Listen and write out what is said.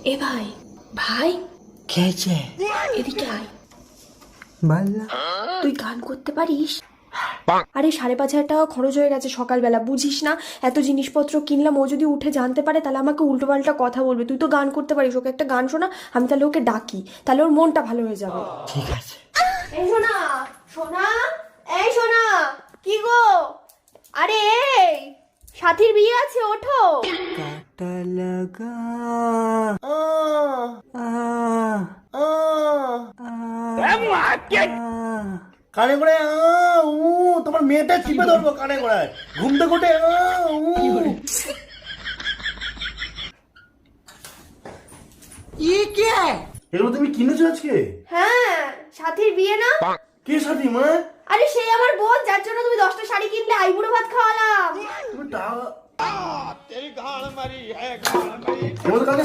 এ ভাই ভাই খেয়েছে এদিকে আয়। বাল্লা তুই গান করতে পারিস? আরে 5,500 টাকা খরচ হয়ে গেছে সকালবেলা, বুঝিস না? এত জিনিসপত্র কিনলাম, ও যদি উঠে জানতে পারে তাহলে আমাকে উল্টোপাল্টা কথা বলবে। তুই তো গান করতে পারিস, ওকে একটা গান শোনা, আমি তাহলে ওকে ডাকি, তাহলে ওর মনটা ভালো হয়ে যাবে। ঠিক আছে। এই শোনা শোনা, এই শোনা, কি গো? আরে এই সাথীর বিয়ে আছে, ওঠো। কাটা লাগা কানে করে তোমার মেয়েটা চিপে ধরবো কানে করে ঘুমতে ঘুটে এগুলো তুমি কিনেছো আজকে? হ্যাঁ, সাথীর বিয়ে না? কে সাথী মা? আরে সেই আমার বোন, যার জন্য তুমি 10টা শাড়ি কিনলে, আইবুড়ো ভাত খাওয়ালাম। তুমি টাকা কালকে